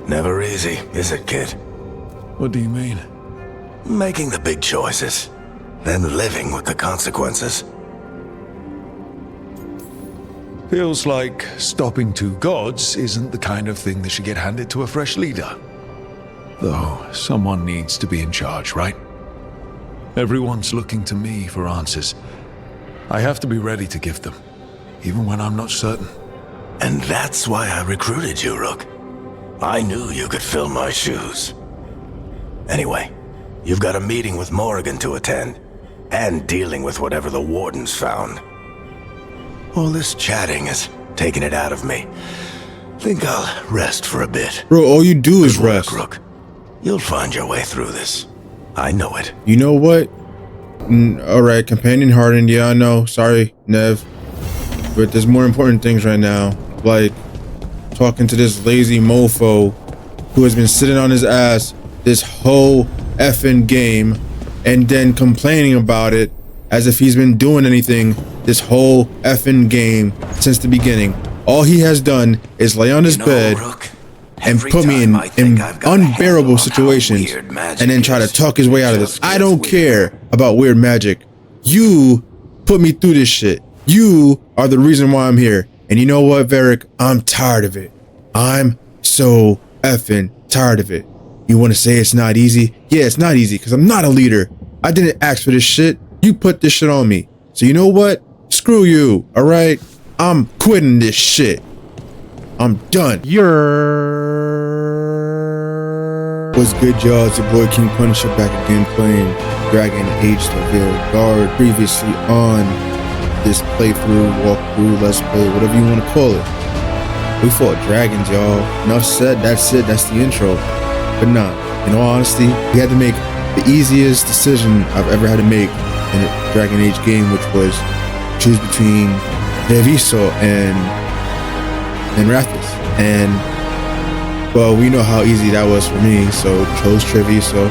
Never easy, is it, kid? What do you mean? Making the big choices, then living with the consequences. Feels like stopping two gods isn't the kind of thing that should get handed to a fresh leader. Though, someone needs to be in charge, right? Everyone's looking to me for answers. I have to be ready to give them, even when I'm not certain. And that's why I recruited you, Rook. I knew you could fill my shoes. Anyway, you've got a meeting with Morrigan to attend, and dealing with whatever the Wardens found. All this chatting is taking it out of me. Think I'll rest for a bit. Bro, all you do is Good work, rest. Rook. You'll find your way through this. I know it. You know what? Alright, companion hardened, yeah, I know. Sorry, Nev. But there's more important things right now. Like talking to this lazy mofo who has been sitting on his ass this whole effing game and then complaining about it as if he's been doing anything this whole effing game since the beginning. All he has done is lay on his bed Rook, and put me in unbearable situations and then try to talk his way out of this. I don't care about weird magic. You put me through this shit. You are the reason why I'm here. And you know what, Varric? I'm tired of it. I'm so effing tired of it. You want to say it's not easy? Yeah, it's not easy because I'm not a leader. I didn't ask for this shit. You put this shit on me. So you know what? Screw you, all right? I'm quitting this shit. I'm done. What's good, y'all? It's your boy King Punisher back again playing Dragon Age the Veilguard. Previously on this playthrough, walkthrough, let's play, whatever you want to call it. We fought dragons, y'all. Enough said, that's it, that's the intro. But nah, in all honesty, we had to make the easiest decision I've ever had to make in a Dragon Age game, which was choose between Treviso and Rathus. And well, we know how easy that was for me, so chose Treviso,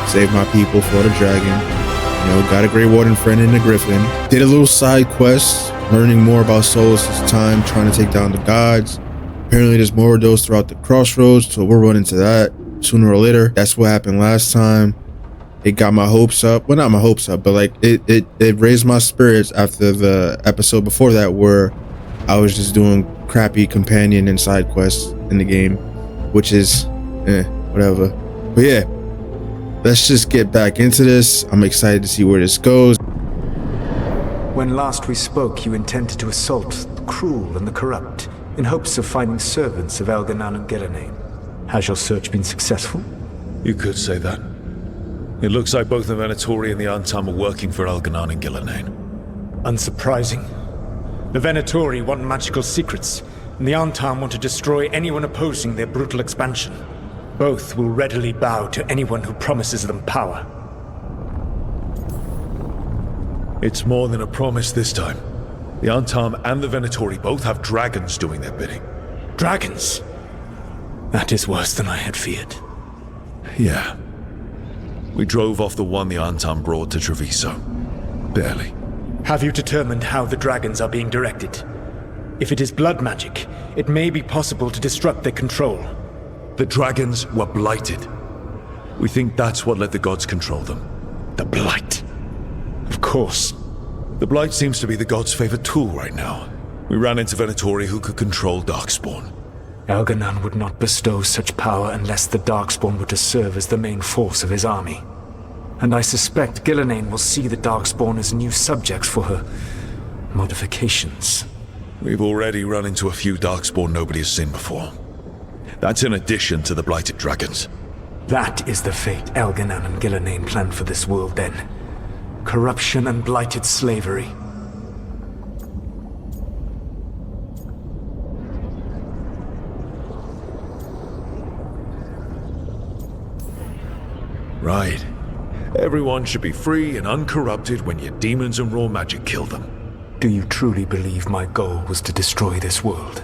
saved my people, fought a dragon, you know, got a Grey Warden friend in the Griffin, did a little side quest, learning more about souls this time, trying to take down the gods. Apparently there's more of those throughout the crossroads, so we'll run into that sooner or later. That's what happened last time. It got my hopes up. Well, not my hopes up, but like it raised my spirits after the episode before that where I was just doing crappy companion and side quests in the game, which is whatever. But yeah, let's just get back into this. I'm excited to see where this goes. When last we spoke, you intended to assault the cruel and the corrupt in hopes of finding servants of Elganan and Gillenane. Has your search been successful? You could say that. It looks like both the Venatori and the Antam are working for Elganan and Gillenane. Unsurprising. The Venatori want magical secrets, and the Antam want to destroy anyone opposing their brutal expansion. Both will readily bow to anyone who promises them power. It's more than a promise this time. The Antam and the Venatori both have dragons doing their bidding. Dragons? That is worse than I had feared. Yeah. We drove off the one the Antam brought to Treviso. Barely. Have you determined how the dragons are being directed? If it is blood magic, it may be possible to disrupt their control. The dragons were blighted. We think that's what let the gods control them. The Blight. Of course. The Blight seems to be the gods' favorite tool right now. We ran into Venatori who could control Darkspawn. Elganan would not bestow such power unless the Darkspawn were to serve as the main force of his army. And I suspect Gillenane will see the Darkspawn as new subjects for her modifications. We've already run into a few Darkspawn nobody has seen before. That's in addition to the blighted dragons. That is the fate Elganan and Gillenane planned for this world then. Corruption and blighted slavery. Right. Everyone should be free and uncorrupted when your demons and raw magic kill them. Do you truly believe my goal was to destroy this world?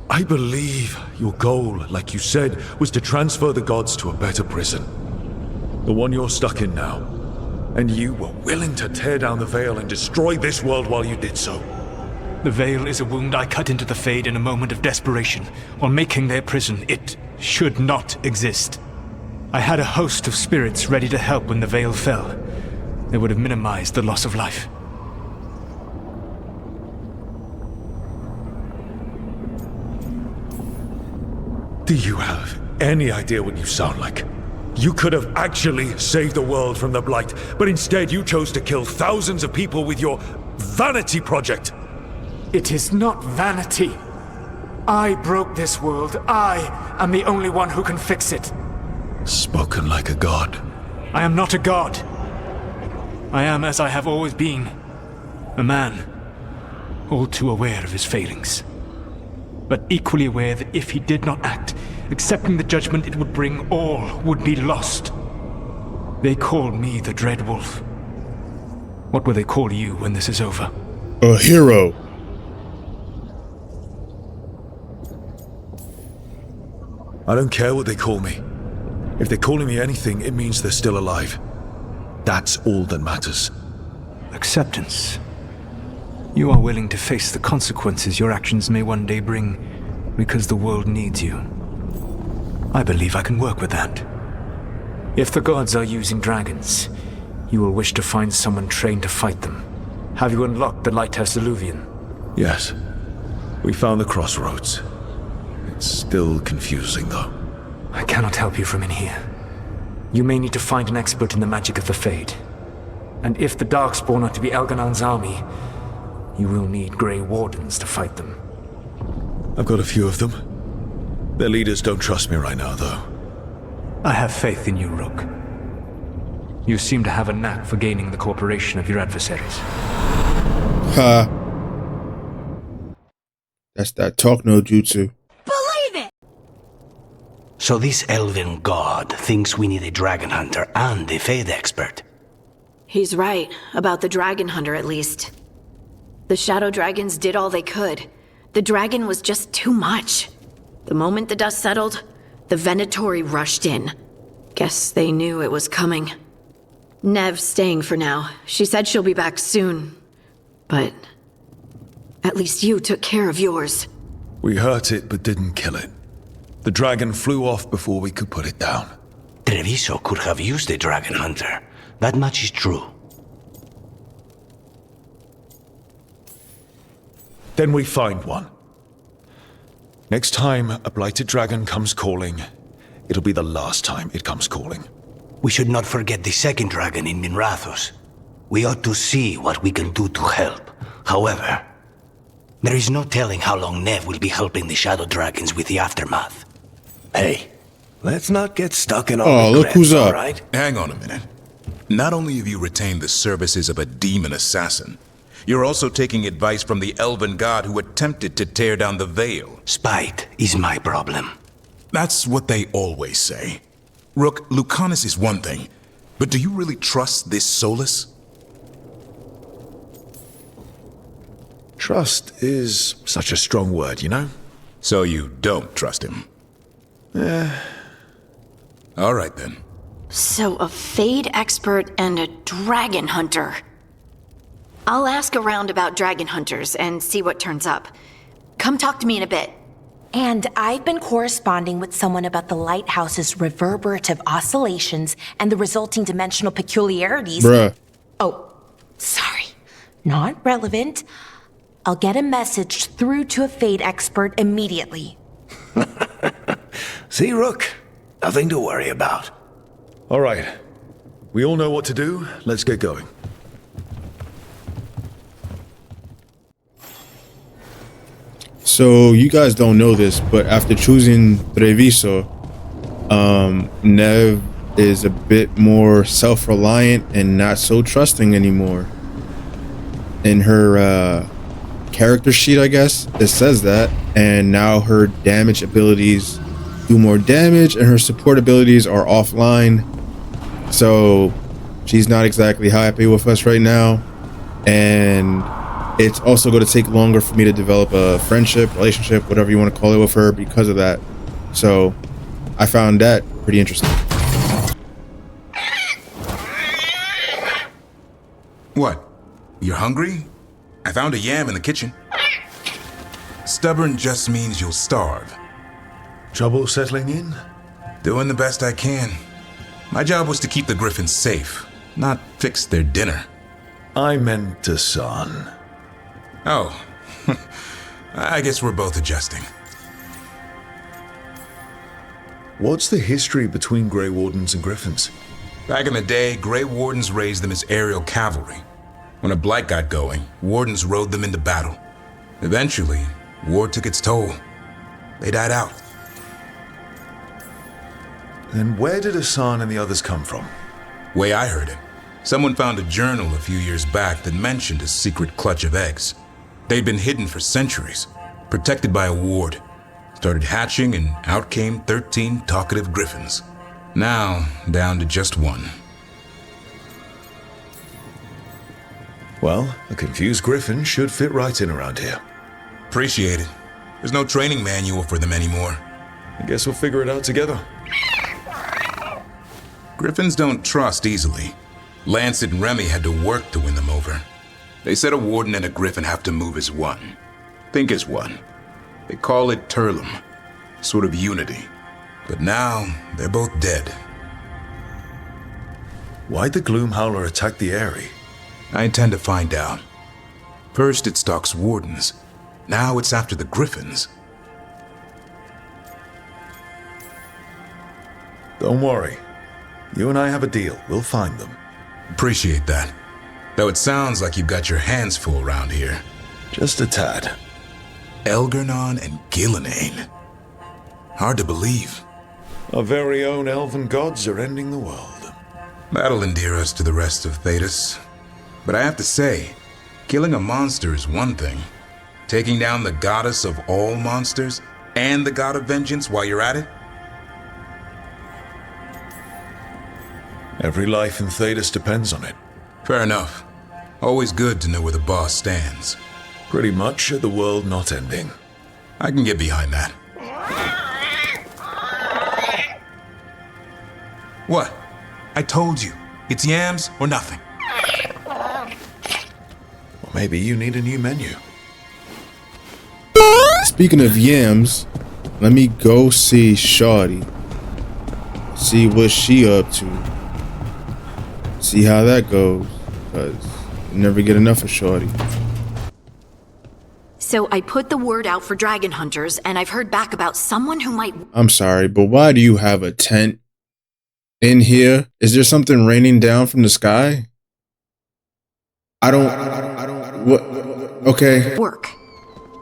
I believe your goal, like you said, was to transfer the gods to a better prison. The one you're stuck in now. And you were willing to tear down the veil and destroy this world while you did so. The Veil is a wound I cut into the Fade in a moment of desperation, while making their prison. It should not exist. I had a host of spirits ready to help when the Veil fell. They would have minimized the loss of life. Do you have any idea what you sound like? You could have actually saved the world from the Blight, but instead you chose to kill thousands of people with your vanity project. It is not vanity. I broke this world. I am the only one who can fix it. Spoken like a god. I am not a god. I am as I have always been. A man, all too aware of his failings. But equally aware that if he did not act, accepting the judgment it would bring, all would be lost. They call me the Dread Wolf. What will they call you when this is over? A hero. I don't care what they call me. If they're calling me anything, it means they're still alive. That's all that matters. Acceptance. You are willing to face the consequences your actions may one day bring, because the world needs you. I believe I can work with that. If the gods are using dragons, you will wish to find someone trained to fight them. Have you unlocked the Lighthouse Illuvian? Yes. We found the crossroads. It's still confusing, though. I cannot help you from in here. You may need to find an expert in the magic of the Fade. And if the Darkspawn are to be Elganon's army, you will need Grey Wardens to fight them. I've got a few of them. Their leaders don't trust me right now, though. I have faith in you, Rook. You seem to have a knack for gaining the cooperation of your adversaries. Ha. That's that talk no jutsu. Believe it! So this elven god thinks we need a dragon hunter and a Fade expert. He's right, about the dragon hunter at least. The shadow dragons did all they could. The dragon was just too much. The moment the dust settled, the Venatori rushed in. Guess they knew it was coming. Nev's staying for now. She said she'll be back soon. But at least you took care of yours. We hurt it, but didn't kill it. The dragon flew off before we could put it down. Treviso could have used a dragon hunter. That much is true. Then we find one. Next time a blighted dragon comes calling, it'll be the last time it comes calling. We should not forget the second dragon in Minrathos. We ought to see what we can do to help. However, there is no telling how long Nev will be helping the shadow dragons with the aftermath. Hey, let's not get stuck in all Oh, look who's up. all right? Hang on a minute. Not only have you retained the services of a demon assassin, you're also taking advice from the elven god who attempted to tear down the Veil. Spite is my problem. That's what they always say. Rook, Lucanus is one thing, but do you really trust this Solus? Trust is such a strong word, you know? So you don't trust him? All right then. So a Fade expert and a dragon hunter. I'll ask around about dragon hunters and see what turns up. Come talk to me in a bit. And I've been corresponding with someone about the lighthouse's reverberative oscillations and the resulting dimensional peculiarities. Bruh. Oh, sorry. Not relevant. I'll get a message through to a Fade expert immediately. See, Rook? Nothing to worry about. All right. We all know what to do. Let's get going. So you guys don't know this, but after choosing Treviso, Nev is a bit more self-reliant and not so trusting anymore. In her character sheet, I guess, it says that, and now her damage abilities do more damage and her support abilities are offline. So she's not exactly happy with us right now, and it's also going to take longer for me to develop a friendship, relationship, whatever you want to call it, with her because of that. So I found that pretty interesting. What? You're hungry? I found a yam in the kitchen. Stubborn just means you'll starve. Trouble settling in? Doing the best I can. My job was to keep the griffins safe, not fix their dinner. I meant a son. Oh, I guess we're both adjusting. What's the history between Grey Wardens and Griffins? Back in the day, Grey Wardens raised them as aerial cavalry. When a blight got going, Wardens rode them into battle. Eventually, war took its toll. They died out. Then where did Hassan and the others come from? Way I heard it, someone found a journal a few years back that mentioned a secret clutch of eggs. They'd been hidden for centuries, protected by a ward. Started hatching and out came 13 talkative griffins. Now, down to just one. Well, a confused griffin should fit right in around here. Appreciate it. There's no training manual for them anymore. I guess we'll figure it out together. Griffins don't trust easily. Lancet and Remy had to work to win them over. They said a warden and a griffin have to move as one. Think as one. They call it Turlum. Sort of unity. But now, they're both dead. Why'd the Gloomhowler attack the Eyrie? I intend to find out. First it stalks wardens. Now it's after the griffins. Don't worry. You and I have a deal. We'll find them. Appreciate that. Though it sounds like you've got your hands full around here. Just a tad. Elgernon and Gillenane. Hard to believe. Our very own elven gods are ending the world. That'll endear us to the rest of Thedas. But I have to say, killing a monster is one thing. Taking down the goddess of all monsters and the god of vengeance while you're at it? Every life in Thedas depends on it. Fair enough. Always good to know where the boss stands. Pretty much at the world not ending. I can get behind that. What? I told you. It's yams or nothing. Or maybe you need a new menu. Speaking of yams, let me go see Shawty. See what she up to. See how that goes. Cause you never get enough of Shawty. So I put the word out for dragon hunters, and I've heard back about someone who might... I'm sorry, but why do you have a tent in here? Is there something raining down from the sky? I don't what? Okay. Work.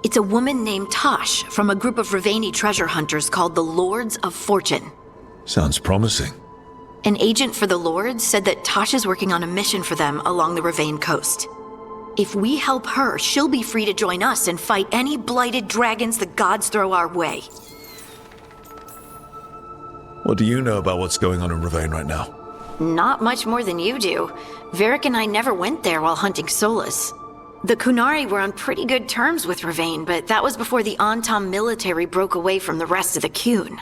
It's a woman named Taash from a group of Ravani treasure hunters called the Lords of Fortune. Sounds promising. An agent for the Lords said that Taash is working on a mission for them along the Ravane coast. If we help her, she'll be free to join us and fight any blighted dragons the gods throw our way. What do you know about what's going on in Ravane right now? Not much more than you do. Varric and I never went there while hunting Solus. The Kunari were on pretty good terms with Ravane, but that was before the Antam military broke away from the rest of the Kun.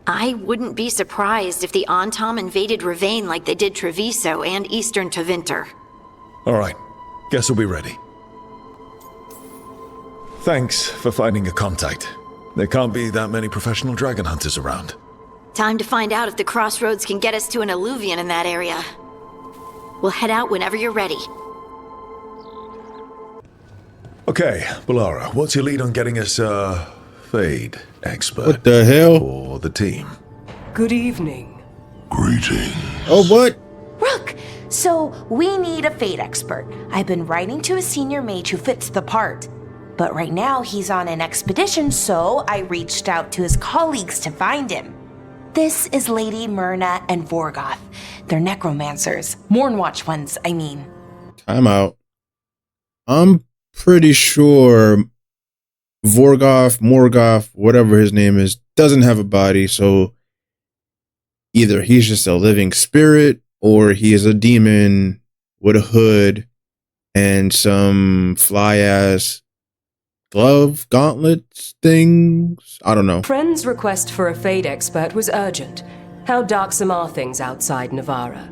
I wouldn't be surprised if the Antam invaded Ravane like they did Treviso and Eastern Tevinter. All right. Guess we'll be ready. Thanks for finding a contact. There can't be that many professional dragon hunters around. Time to find out if the crossroads can get us to an alluvion in that area. We'll head out whenever you're ready. Okay, Balara, what's your lead on getting us a Fade expert? What the hell? For the team. Good evening. Greetings. Oh, what? Rook! So, we need a fate expert. I've been writing to a senior mage who fits the part. But right now, he's on an expedition, so I reached out to his colleagues to find him. This is Lady Myrna and Vorgoth. They're necromancers. Mournwatch ones, I mean. Time out. I'm pretty sure Morgoth, whatever his name is, doesn't have a body, so either he's just a living spirit or he is a demon with a hood and some fly-ass gauntlets things. I don't know. Friend's request for a Fade expert was urgent. How darksome are things outside Navarra?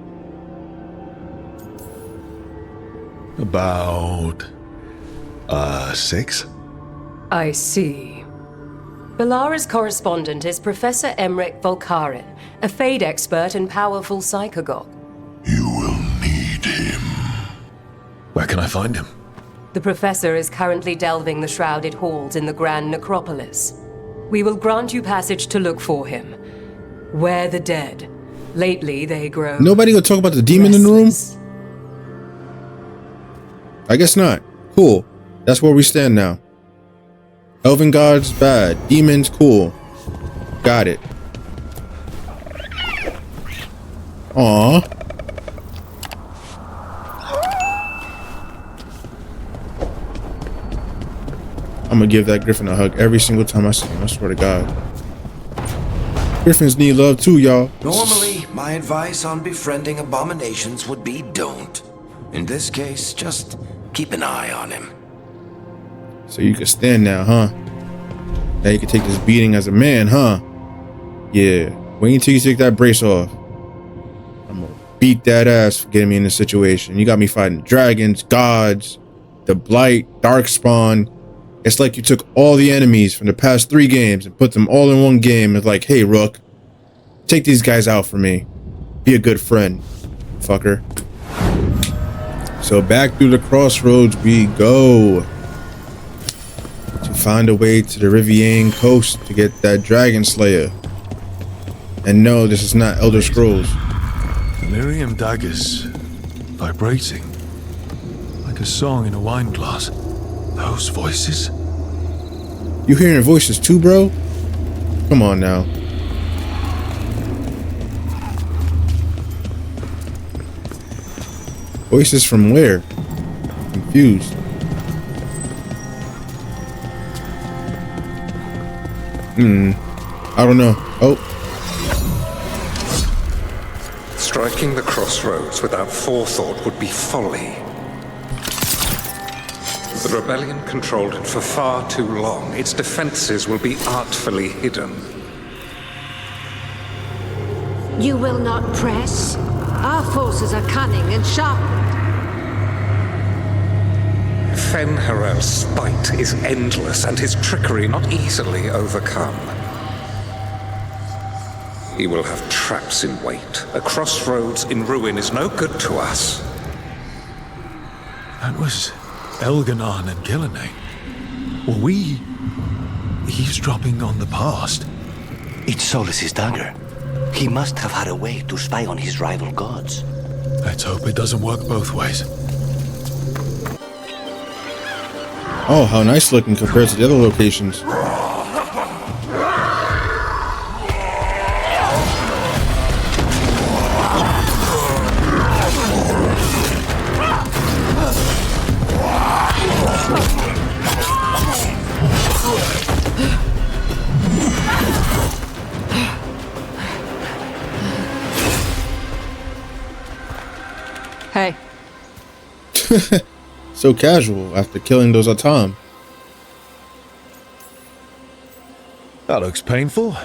About 6? I see. Belara's correspondent is Professor Emmrich Volkarin, a Fade expert and powerful psychagogue. You will need him. Where can I find him? The Professor is currently delving the shrouded halls in the Grand Necropolis. We will grant you passage to look for him. Where the dead. Lately, they grow. Nobody gonna talk about the demon in the room? I guess not. Cool. That's where we stand now. Elven gods, bad. Demons, cool. Got it. Aww. I'm gonna give that griffin a hug every single time I see him. I swear to God. Griffins need love too, y'all. Normally, my advice on befriending abominations would be don't. In this case, just keep an eye on him. So you can stand now, huh? Now you can take this beating as a man, huh? Yeah. Wait until you take that brace off. I'm gonna beat that ass for getting me in this situation. You got me fighting dragons, gods, the Blight, Darkspawn. It's like you took all the enemies from the past 3 games and put them all in one game. It's like, hey, Rook, take these guys out for me. Be a good friend, fucker. So back through the crossroads we go to find a way to the Rivian coast to get that Dragon Slayer. And no, this is not Elder Scrolls. Delirium daggers vibrating like a song in a wine glass. Those voices? You hearing voices too, bro? Come on now. Voices from where? Confused. I don't know. Oh. Striking the crossroads without forethought would be folly. The rebellion controlled it for far too long. Its defenses will be artfully hidden. You will not press? Our forces are cunning and sharpened. Fen'Harel's spite is endless and his trickery not easily overcome. He will have traps in wait. A crossroads in ruin is no good to us. That was Elganon and Gillenay. Were we eavesdropping on the past? It's Solus's dagger. He must have had a way to spy on his rival gods. Let's hope it doesn't work both ways. Oh, how nice looking compared to the other locations. Hey. So casual after killing those Atam. That looks painful.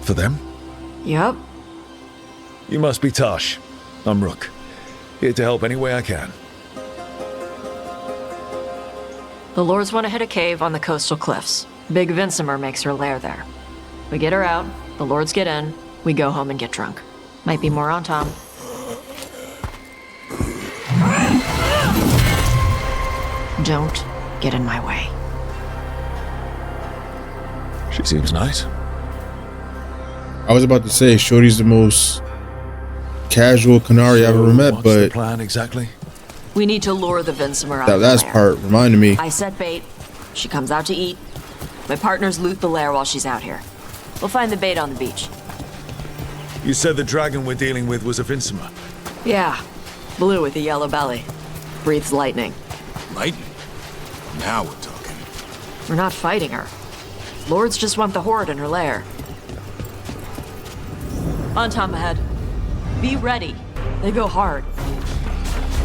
For them. Yup. You must be Taash. I'm Rook. Here to help any way I can. The Lords want to hit a cave on the coastal cliffs. Big Vinsimer makes her lair there. We get her out, the Lords get in, we go home and get drunk. Might be more on Tom. Don't get in my way. She seems nice. I was about to say, Shorty's the most casual Canary I've ever met, what's but the plan exactly? We need to lure the Vinsimer out that of the last lair. part reminded me. I set bait. She comes out to eat. My partners loot the lair while she's out here. We'll find the bait on the beach. You said the dragon we're dealing with was a Vinsimer. Yeah, blue with a yellow belly. Breathes lightning. Lightning? Now we're talking. We're not fighting her. Lords just want the horde in her lair. On Tom ahead. Be ready. They go hard.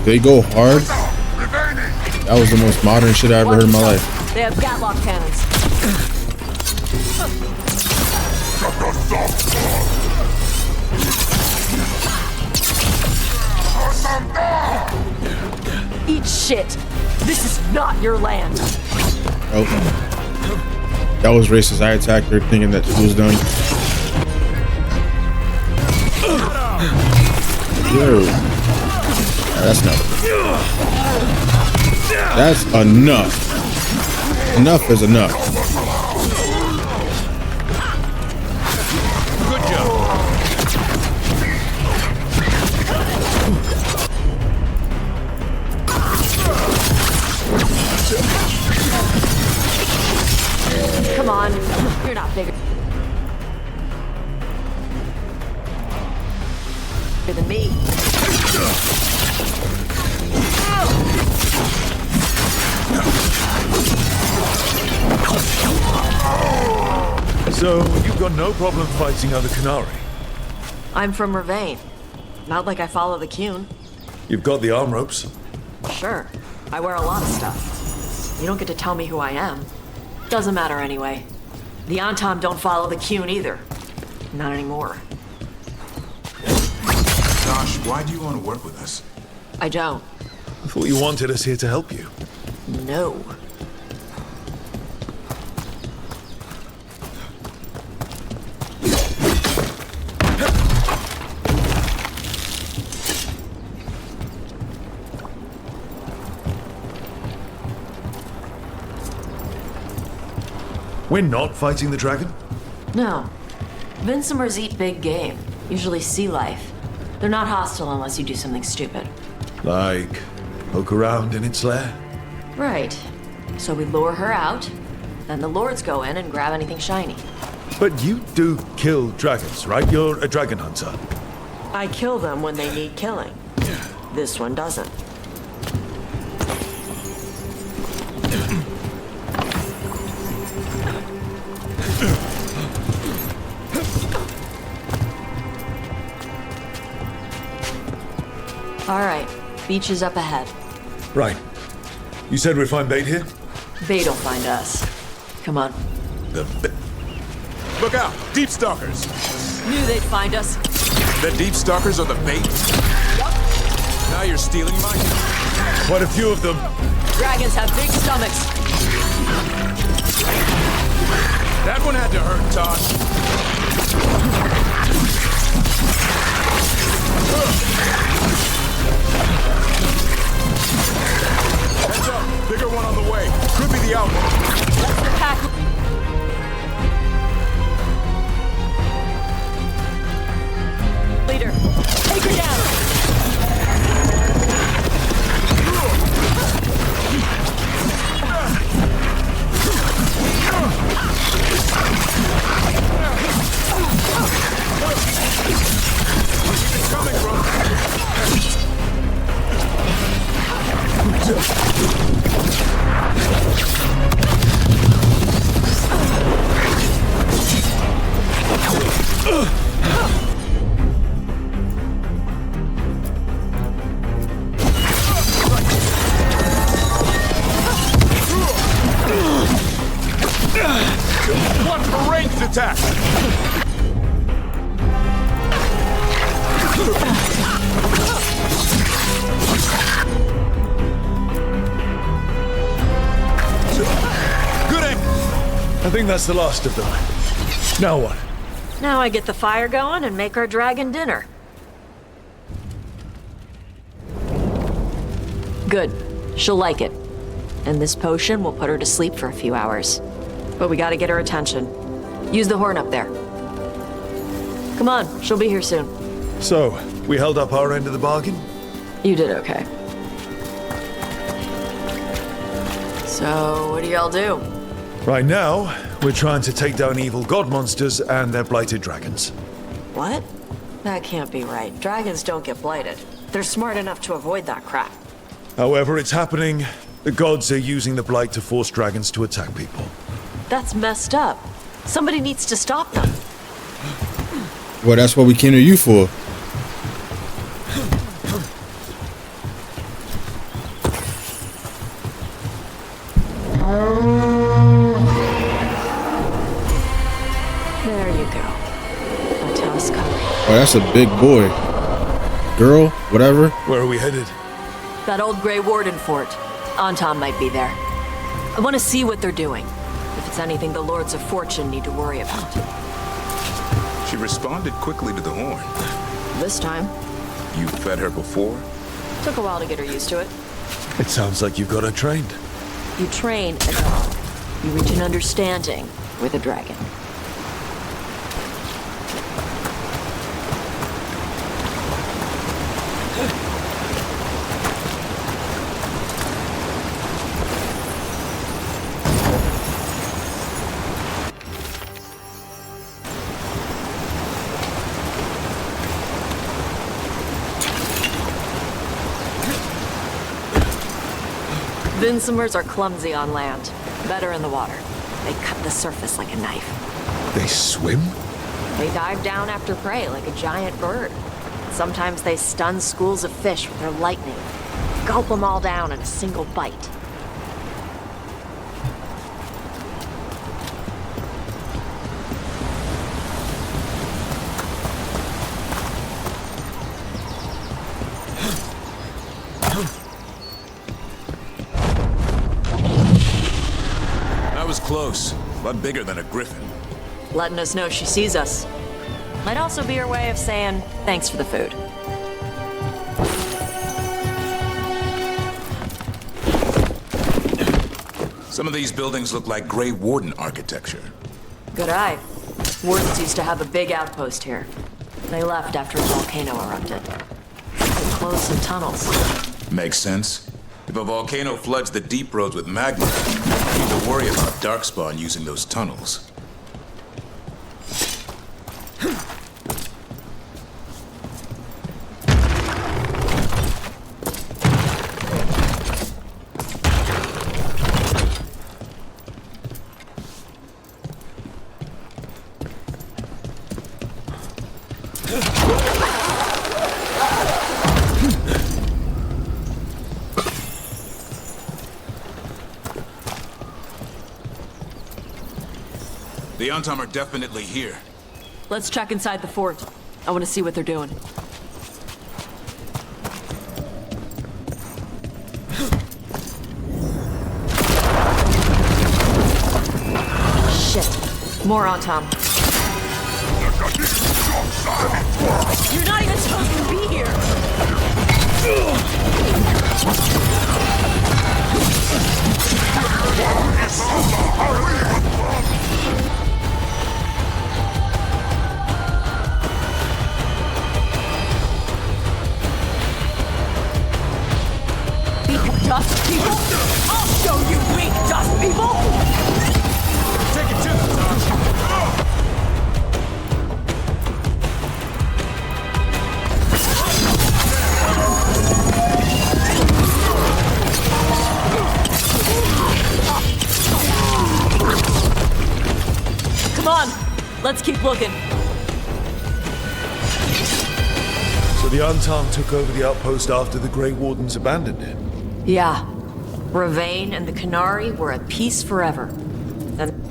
They go hard? That was the most modern shit I ever heard in my life. They have Gatlock cannons. Eat shit. This is not your land. Oh. That was racist. I attacked her thinking that she was done. Yo. That's enough. That's enough. Enough is enough. Good job. Come on, you're not bigger than me. So, you've got no problem fighting other Qunari? I'm from Ravane. Not like I follow the Qun. You've got the arm ropes. Sure, I wear a lot of stuff. You don't get to tell me who I am. Doesn't matter anyway. The Antam don't follow the Qun either. Not anymore. Taash, why do you want to work with us? I don't. I thought you wanted us here to help you. No. We're not fighting the dragon? No. Vincimers eat big game, usually sea life. They're not hostile unless you do something stupid. Like, poke around in its lair? Right. So we lure her out, then the lords go in and grab anything shiny. But you do kill dragons, right? You're a dragon hunter. I kill them when they need killing. This one doesn't. All right, beach is up ahead. Right. You said we'd find bait here? Bait'll find us. Come on. Look out! Deep stalkers! Knew they'd find us. The deep stalkers are the bait? Yup. Now you're stealing mine? Quite a few of them. Dragons have big stomachs. That one had to hurt, Taash. Heads up! Bigger one on the way. Could be the outlaw. That's the pack. Leader, take her down. It's coming, Rook. Watch for ranged attack! Good aim! I think that's the last of them. Now what? Now I get the fire going and make our dragon dinner. Good. She'll like it. And this potion will put her to sleep for a few hours. But we gotta get her attention. Use the horn up there. Come on, she'll be here soon. So, we held up our end of the bargain? You did okay. So, what do y'all do? Right now, we're trying to take down evil god monsters and their blighted dragons. What? That can't be right. Dragons don't get blighted. They're smart enough to avoid that crap. However it's happening, the gods are using the blight to force dragons to attack people. That's messed up. Somebody needs to stop them. Well, that's what we came to you for. There you go. A task covered. Oh, that's a big boy. Girl, whatever. Where are we headed? That old Grey Warden fort. Anton might be there. I want to see what they're doing. If it's anything the Lords of Fortune need to worry about. She responded quickly to the horn. This time, You fed her before? took a while to get her used to it. It sounds like you've got her trained. You train a dog. You reach an understanding with a dragon. Vinsomers are clumsy on land, better in the water. They cut the surface like a knife. They swim? They dive down after prey like a giant bird. Sometimes they stun schools of fish with their lightning. Gulp them all down in a single bite. That was close. A lot bigger than a griffin. Letting us know she sees us. Might also be her way of saying thanks for the food. Some of these buildings look like Grey Warden architecture. Good eye. Wardens used to have a big outpost here. They left after a volcano erupted. They closed some tunnels. Makes sense. If a volcano floods the deep roads with magma, you need to worry about Darkspawn using those tunnels. The Antam are definitely here. Let's check inside the fort. I want to see what they're doing. Shit. More Antam. You're not even supposed to be here! Dust people? I'll show you weak dust people! Take it to them, Taash. Come on, let's keep looking. So the Antam took over the outpost after the Grey Wardens abandoned it? Yeah. Ravane and the Canary were at peace forever. Then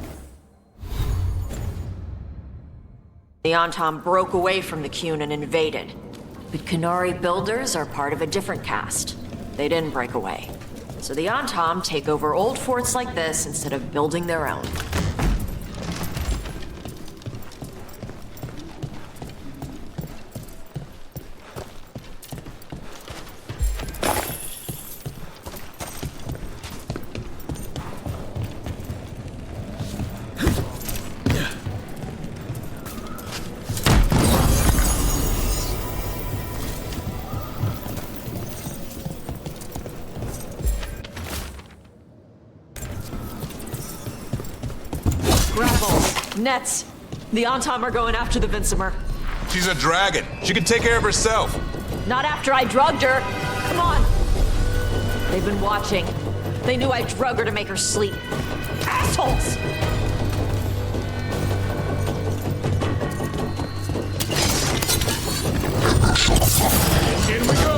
the Antam broke away from the Qun and invaded. But Canary builders are part of a different caste. They didn't break away. So the Antam take over old forts like this instead of building their own. Nets. The Antam are going after the Vinsomer. She's a dragon. She can take care of herself. Not after I drugged her. Come on. They've been watching. They knew I drug her to make her sleep. Assholes! Here we go.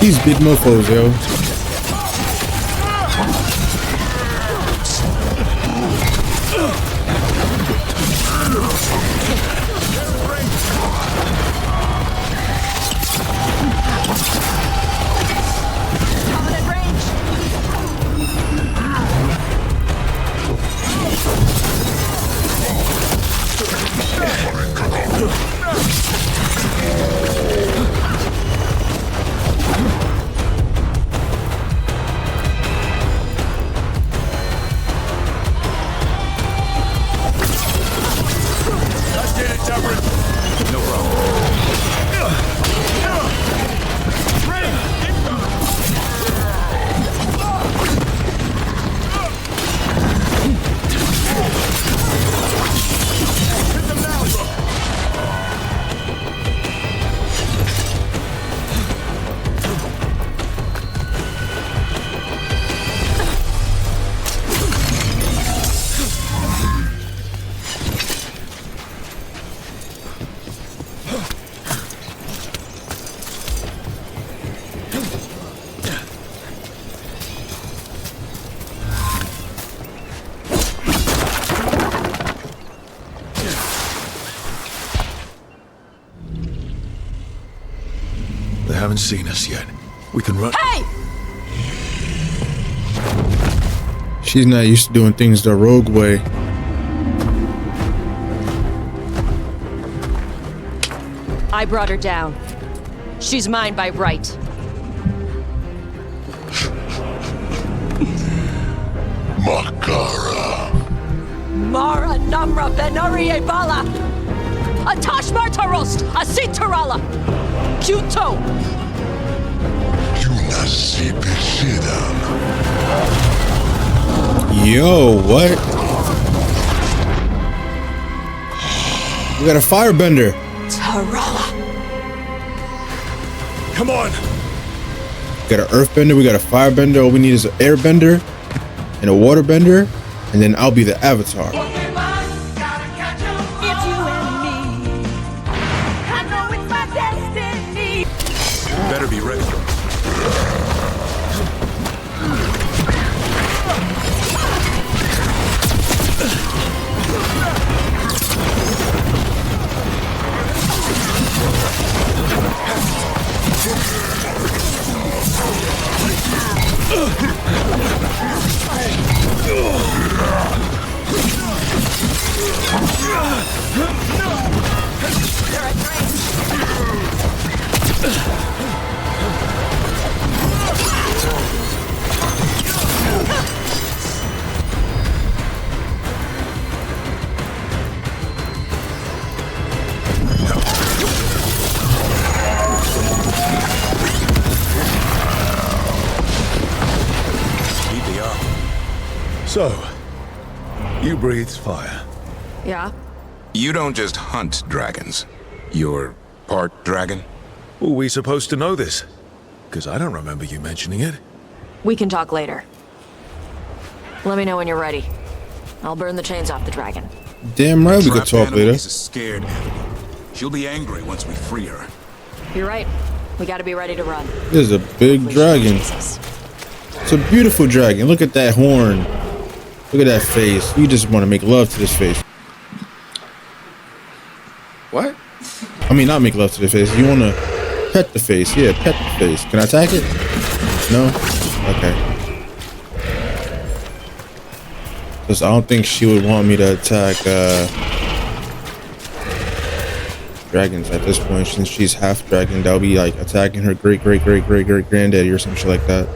These big mofos, yo. They haven't seen us yet. We can run. Hey! She's not used to doing things the rogue way. I brought her down. She's mine by right. Makara. Mara Namra Benarie Bala! A Tashmar Tarost! A Sitarala! Kyuto! Yo, what? We got a firebender. Tarala! Come on! We got an earthbender, we got a firebender. All we need is an airbender and a waterbender, and then I'll be the avatar. Better be ready. So, you breathe fire. Yeah? You don't just hunt dragons. You're part dragon? Were we supposed to know this? Because I don't remember you mentioning it. We can talk later. Let me know when you're ready. I'll burn the chains off the dragon. Damn right we could Trapped talk animal later. is a scared animal. She'll be angry once we free her. You're right. We gotta be ready to run. This is a big dragon. It's a beautiful dragon. Look at that horn. Look at that face. You just want to make love to this face. What? I mean, not make love to the face. You want to pet the face. Yeah, pet the face. Can I attack it? No? Okay. Because I don't think she would want me to attack dragons at this point. Since she's half dragon, that would be like attacking her great granddaddy or some shit like that.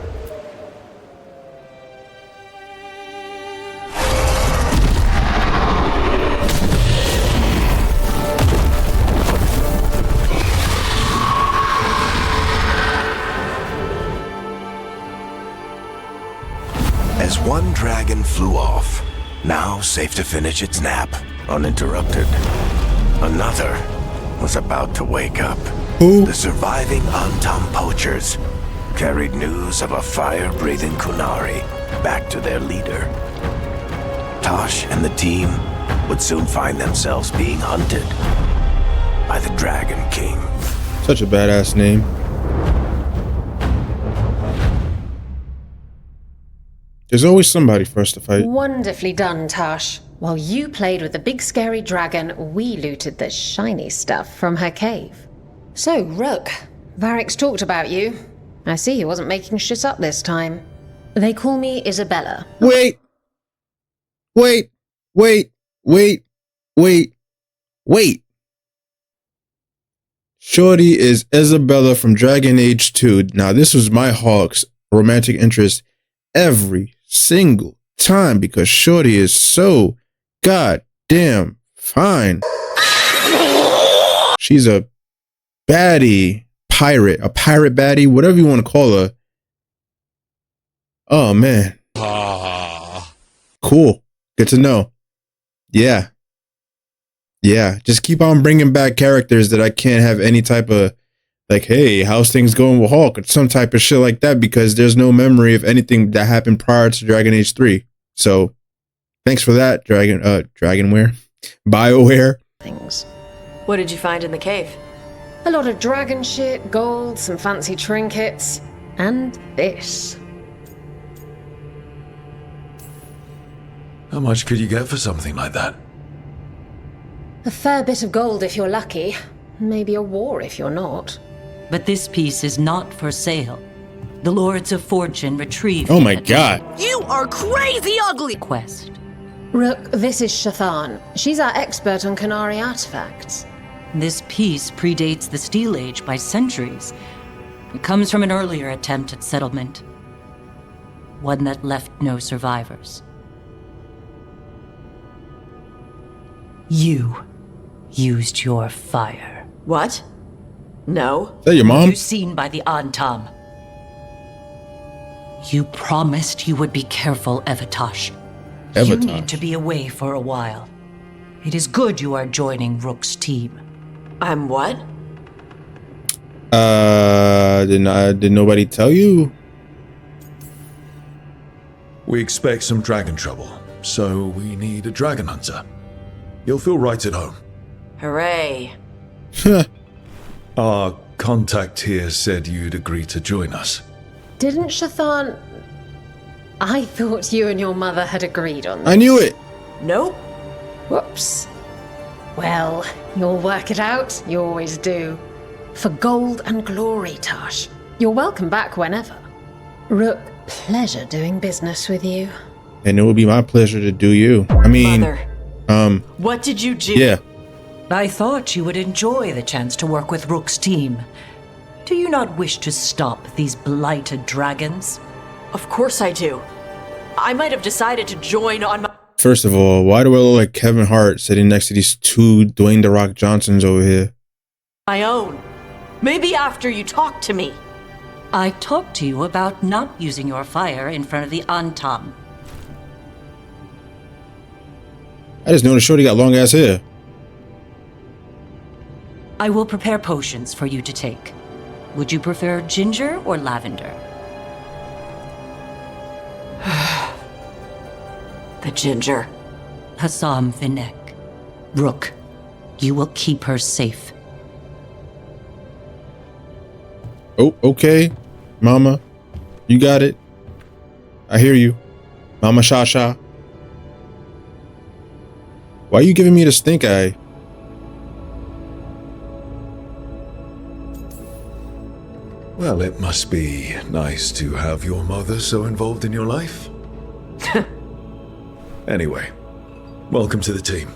As one dragon flew off, now safe to finish its nap, uninterrupted, another was about to wake up. Who? The surviving Antam poachers carried news of a fire-breathing Kunari back to their leader. Taash and the team would soon find themselves being hunted by the Dragon King. Such a badass name. There's always somebody for us to fight. Wonderfully done, Taash. While you played with the big scary dragon, we looted the shiny stuff from her cave. So, Rook, Varric's talked about you. I see he wasn't making shit up this time. They call me Isabella. Wait. Shorty is Isabella from Dragon Age 2. Now, this was my Hawk's romantic interest every single time because Shorty is so goddamn fine. She's a baddie pirate, a pirate baddie, whatever you want to call her. Oh, man. Cool. Good to know. Yeah. Just keep on bringing back characters that I can't have any type of, like, hey, how's things going with Hulk? Or some type of shit like that because there's no memory of anything that happened prior to Dragon Age 3. So, thanks for that, Dragonware. BioWare. Things. What did you find in the cave? A lot of dragon shit, gold, some fancy trinkets, and this. How much could you get for something like that? A fair bit of gold if you're lucky. Maybe a war if you're not. But this piece is not for sale. The Lords of Fortune retrieved Oh my god. You are crazy ugly! Quest. Rook, this is Shathan. She's our expert on Qunari artifacts. This piece predates the Steel Age by centuries. It comes from an earlier attempt at settlement. One that left no survivors. You used your fire. What? No. Is that your mom? You seen by the Antam. You promised you would be careful, Evatash. You need to be away for a while. It is good you are joining Rook's team. I'm what? Did nobody tell you? We expect some dragon trouble, so we need a dragon hunter. You'll feel right at home. Hooray. Our contact here said you'd agree to join us. Didn't Shathan... I thought you and your mother had agreed on this. I knew it. Nope. Whoops. Well, you'll work it out. You always do. For gold and glory, Taash. You're welcome back whenever. Rook, pleasure doing business with you. And it will be my pleasure to do you. I mean... Mother. What did you do? Yeah. I thought you would enjoy the chance to work with Rook's team. Do you not wish to stop these blighted dragons? Of course I do. I might have decided to join on my... First of all, why do I look like Kevin Hart sitting next to these two Dwayne The Rock Johnsons over here? My own. Maybe after you talk to me. I talked to you about not using your fire in front of the Antam. I just noticed Shorty got long ass hair. I will prepare potions for you to take. Would you prefer ginger or lavender? The ginger. Hassam Vinek. Rook, you will keep her safe. Oh, okay. Mama, you got it. I hear you. Mama Shasha. Why are you giving me the stink eye? Well, it must be nice to have your mother so involved in your life. Anyway, welcome to the team.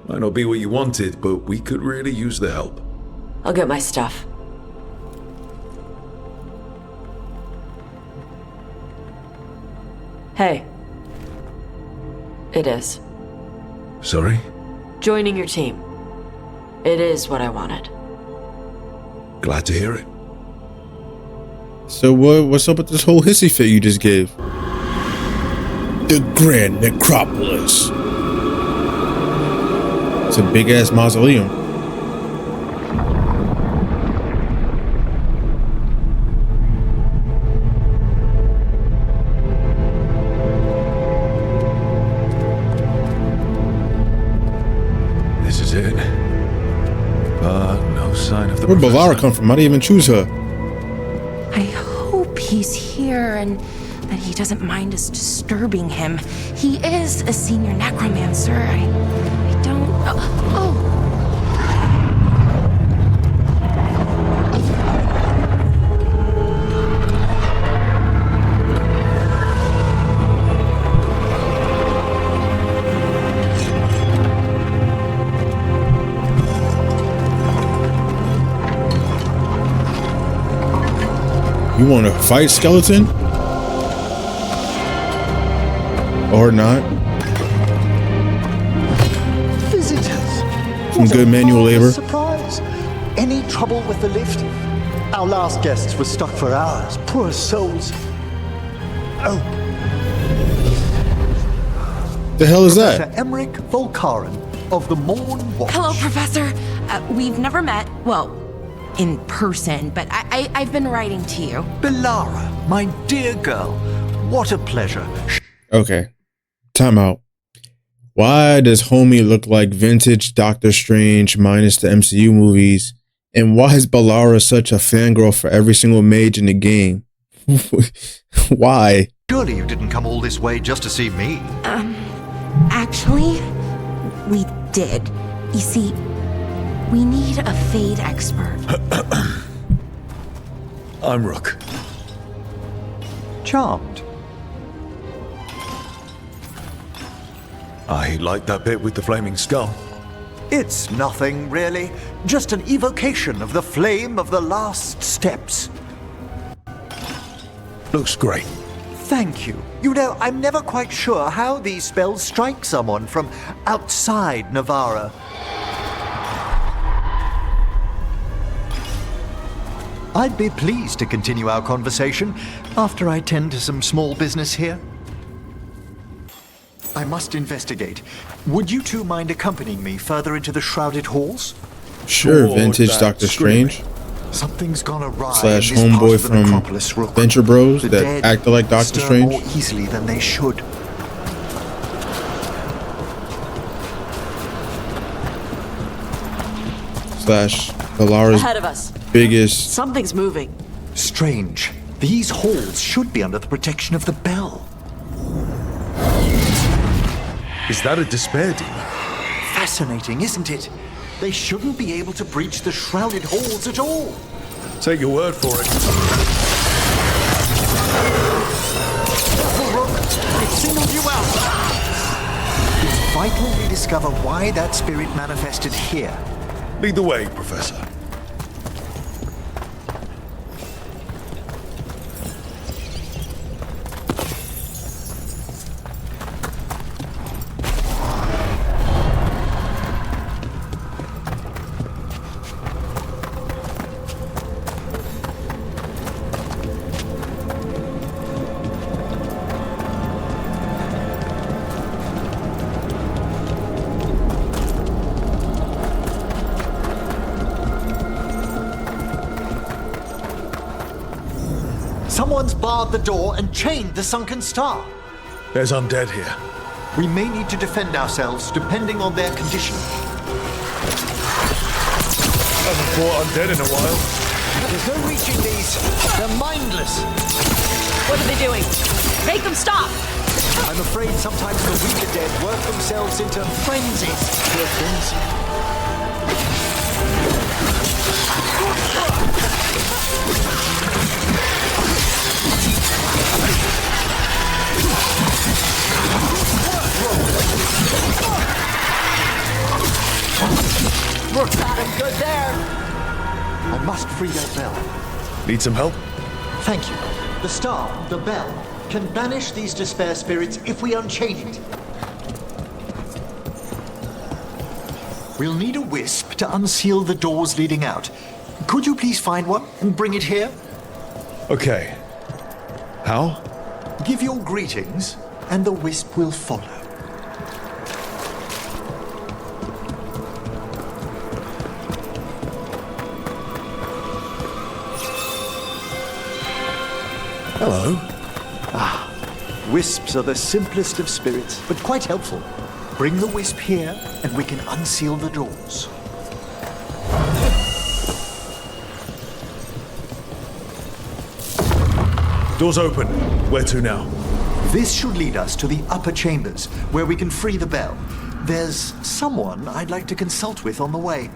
Might not be what you wanted, but we could really use the help. I'll get my stuff. Hey. It is. Sorry? Joining your team. It is what I wanted. Glad to hear it. So what's up with this whole hissy fit you just gave? The Grand Necropolis. It's a big ass mausoleum. This is it. But no sign of the Where'd Balara come from? I didn't even choose her. I hope he's here and that he doesn't mind us disturbing him. He is a senior necromancer. I don't... Oh! You want to fight skeleton? Or not? Visitors. Some good manual labor. Surprise. Any trouble with the lift? Our last guests were stuck for hours. Poor souls. Oh. The hell is that? Professor Emmrich Volkaren of the Morn Watch. Hello, Professor. We've never met. Well, in person, but I've been writing to you. Belara, my dear girl. What a pleasure. Okay. Time out. Why does homie look like vintage Doctor Strange minus the MCU movies? And why is Belara such a fangirl for every single mage in the game? Why? Surely you didn't come all this way just to see me. Actually, we did. You see, we need a Fade expert. I'm Rook. Charmed. I like that bit with the flaming skull. It's nothing, really. Just an evocation of the flame of the last steps. Looks great. Thank you. You know, I'm never quite sure how these spells strike someone from outside Navarra. I'd be pleased to continue our conversation after I tend to some small business here. I must investigate. Would you two mind accompanying me further into the shrouded halls? Sure, vintage Doctor Strange. Something's gone awry Slash in this part homeboy of the from necropolis, Rook. Venture Bros The that dead acted like Doctor stir Strange. more easily than they should. Slash Belara's Ahead of us. biggest. Something's moving. Strange. These halls should be under the protection of the bell. Is that a despair demon? Fascinating, isn't it? They shouldn't be able to breach the shrouded halls at all. Take your word for it. Careful, Rook. It singled you out. It's vital we discover why that spirit manifested here. Lead the way, Professor. Someone's barred the door and chained the sunken star. There's undead here. We may need to defend ourselves depending on their condition. Haven't fought undead in a while. There's no reaching these. They're mindless. What are they doing? Make them stop! I'm afraid sometimes the weaker dead work themselves into frenzies. Poor things. Rook got him good there. I must free that bell. Need some help? Thank you. The star, the bell, can banish these despair spirits if we unchain it. We'll need a wisp to unseal the doors leading out. Could you please find one and bring it here? Okay. How? Give your greetings, and the wisp will follow. Hello. Ah, wisps are the simplest of spirits, but quite helpful. Bring the wisp here, and we can unseal the doors. Hello. 'Cause I don't want to Doors open. Where to now? This should lead us to the upper chambers, where we can free the bell. There's someone I'd like to consult with on the way.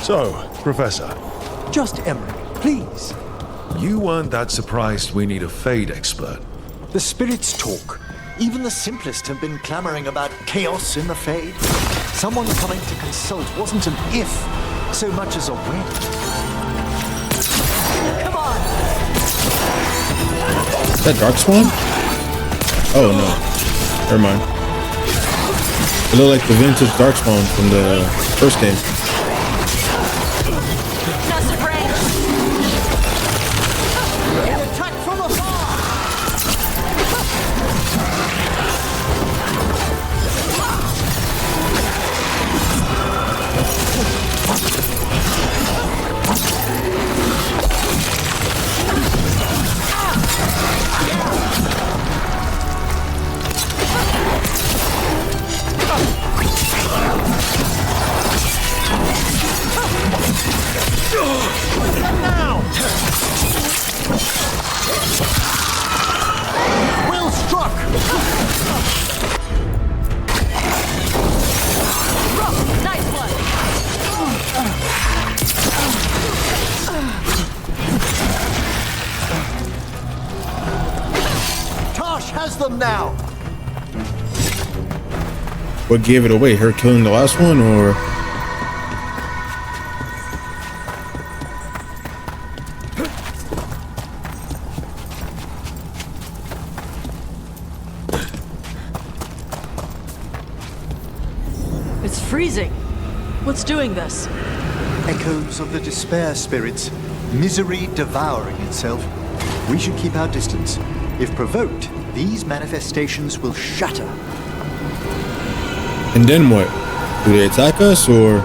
So, Professor. Just Emmrich, please. You weren't that surprised we need a Fade expert. The spirits talk. Even the simplest have been clamoring about chaos in the Fade. Someone coming to consult wasn't an if, so much as a when. Come on! Is that Darkspawn? Oh no. Never mind. It looked like the vintage Darkspawn from the first game. Now. What gave it away? Her killing the last one, or? It's freezing. What's doing this? Echoes of the despair spirits, misery devouring itself. We should keep our distance. If provoked, these manifestations will shatter. And then what? Do they attack us, or?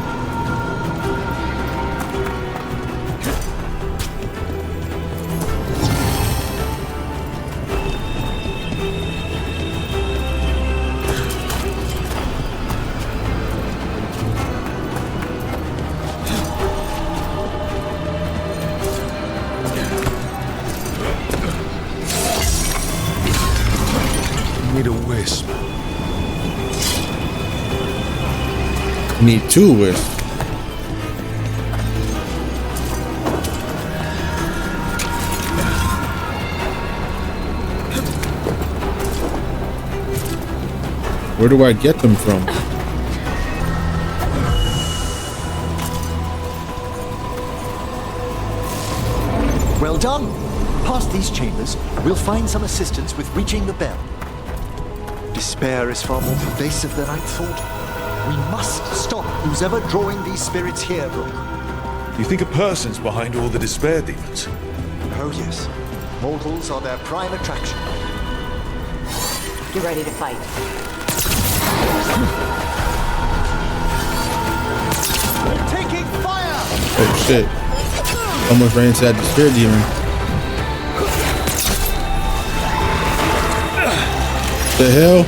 Need a wisp. Need two wisps. Where do I get them from? Well done. Past these chambers, we'll find some assistance with reaching the bell. Despair is far more pervasive than I'd thought. We must stop who's ever drawing these spirits here, Rook. You think a person's behind all the despair demons? Oh yes. Mortals are their prime attraction. Get ready to fight. We're taking fire! Oh shit. Almost ran into that despair demon. The hell?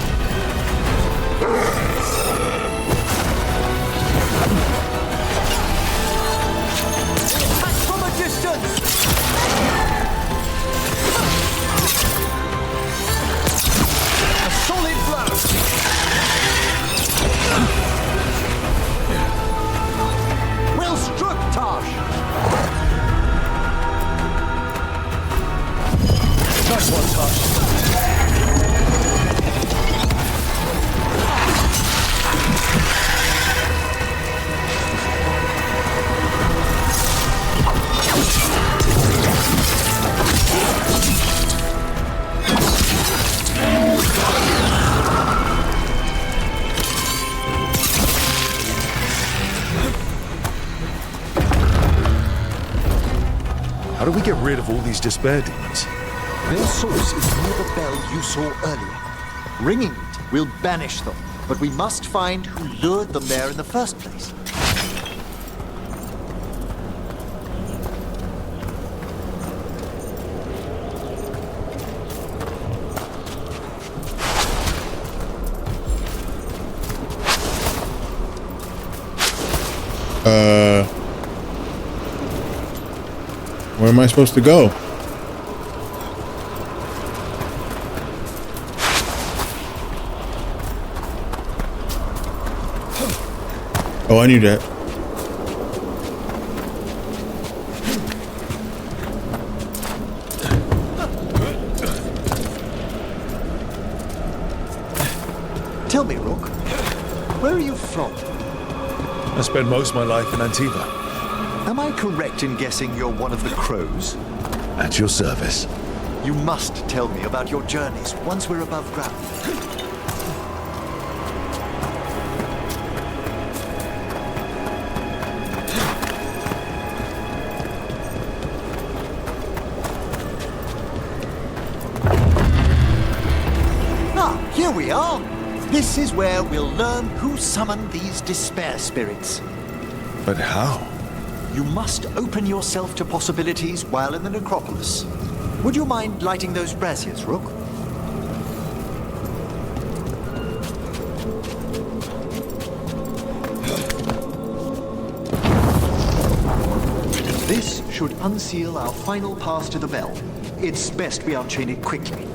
From a distance! A solid blow! Well struck, Taash! Nice one, Taash. How do we get rid of all these despair demons? Their source is near the bell you saw earlier. Ringing it will banish them, but we must find who lured them there in the first place. Where am I supposed to go? Oh, I knew that. Tell me, Rook, where are you from? I spent most of my life in Antiva. Am I correct in guessing you're one of the crows? At your service. You must tell me about your journeys once we're above ground. Ah, here we are. This is where we'll learn who summoned these despair spirits. But how? You must open yourself to possibilities while in the necropolis. Would you mind lighting those braziers, Rook? This should unseal our final pass to the bell. It's best we unchain it quickly.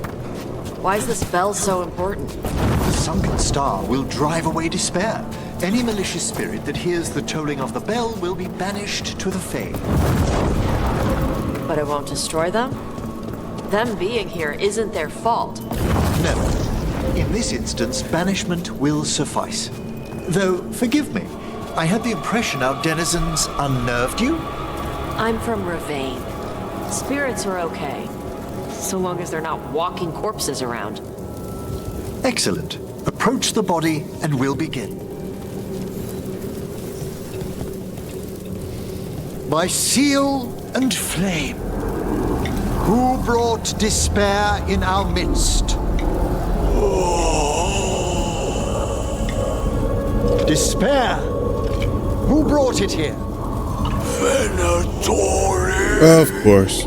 Why is this bell so important? The sunken star will drive away despair. Any malicious spirit that hears the tolling of the bell will be banished to the Fae. But it won't destroy them? Them being here isn't their fault. No. In this instance, banishment will suffice. Though, forgive me, I had the impression our denizens unnerved you? I'm from Ravane. Spirits are okay, so long as they're not walking corpses around. Excellent. Approach the body and we'll begin. By seal and flame, who brought despair in our midst? Despair! Who brought it here? Of course.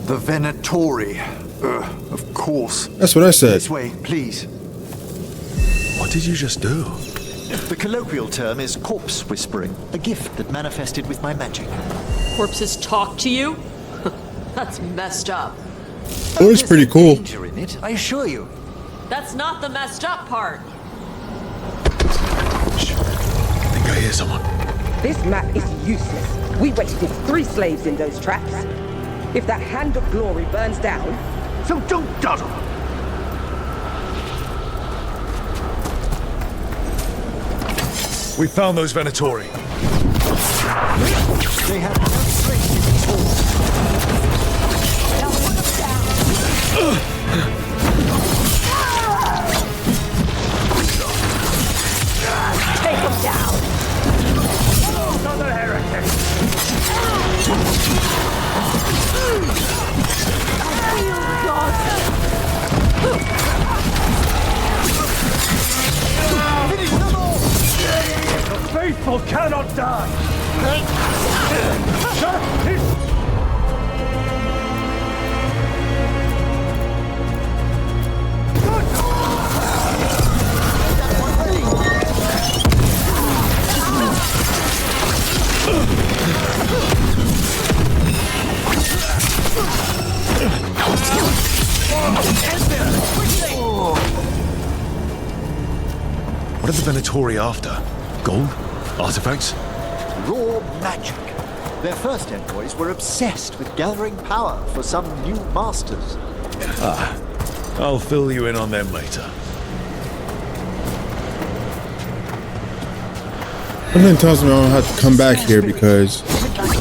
The Venatori. Of course. That's what I said. This way, please. What did you just do? The colloquial term is corpse whispering, a gift that manifested with my magic. Corpses talk to you? That's messed up. Oh, it's pretty cool. Danger in it, I assure you. That's not the messed up part. Shh. I think I hear someone. This map is useless. We wasted 3 slaves in those traps. If that hand of glory burns down, so don't dawdle. We found those Venatori. They have no strength in these halls. Now put them down. Take them down. Another heretic. Finish them all! The faithful cannot die. What are the Venatori after? Gold? Artifacts? Raw magic. Their first envoys were obsessed with gathering power for some new masters. Ah, I'll fill you in on them later. Something tells me I don't have to come back here because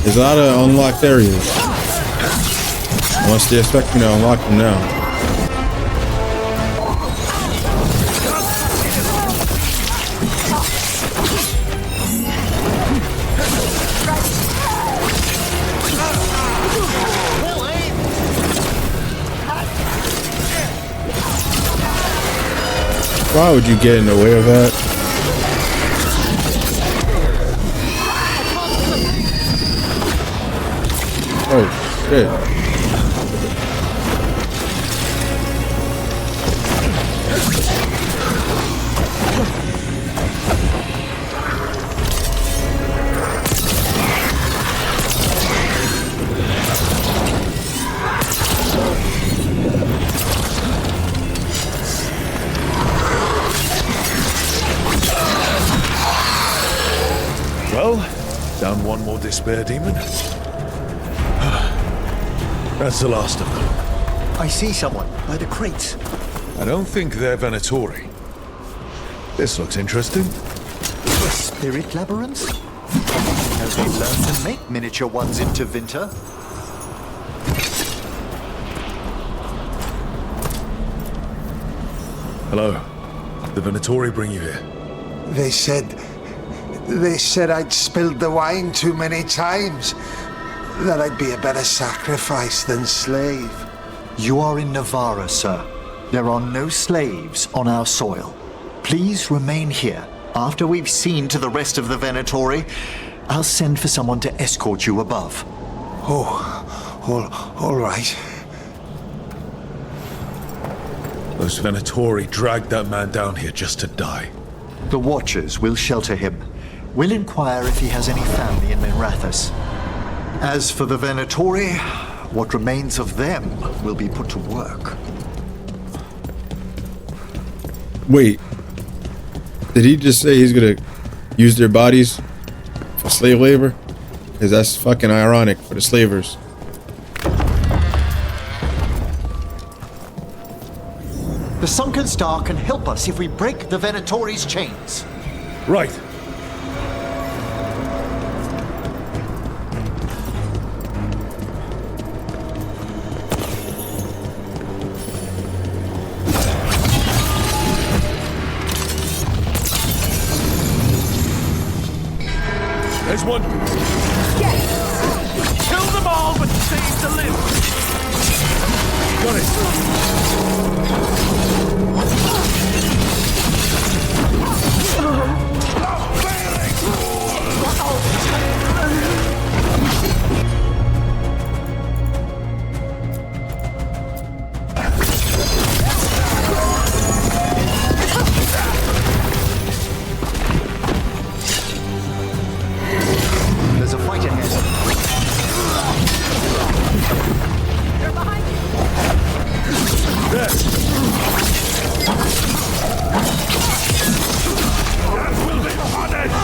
there's a lot of unlocked areas. Unless they expect me to unlock them now. Why would you get in the way of that? Oh, shit. despair demon. That's the last of them. I see someone by the crates. I don't think they're Venatori. This looks interesting. Spirit labyrinths? Have they learned to make miniature ones into Vinter? Hello. The Venatori bring you here? They said I'd spilled the wine too many times. That I'd be a better sacrifice than slave. You are in Navarra, sir. There are no slaves on our soil. Please remain here. After we've seen to the rest of the Venatori, I'll send for someone to escort you above. All right. Those Venatori dragged that man down here just to die. The Watchers will shelter him. We'll inquire if he has any family in Minrathous. As for the Venatori, what remains of them will be put to work. Wait. Did he just say he's gonna use their bodies for slave labor? Because that's fucking ironic for the slavers. The sunken star can help us if we break the Venatori's chains. Right. There's one. Yes! Kill them all, but save the live. Got it. There's a fight ahead. They're behind you. There. That will be punished.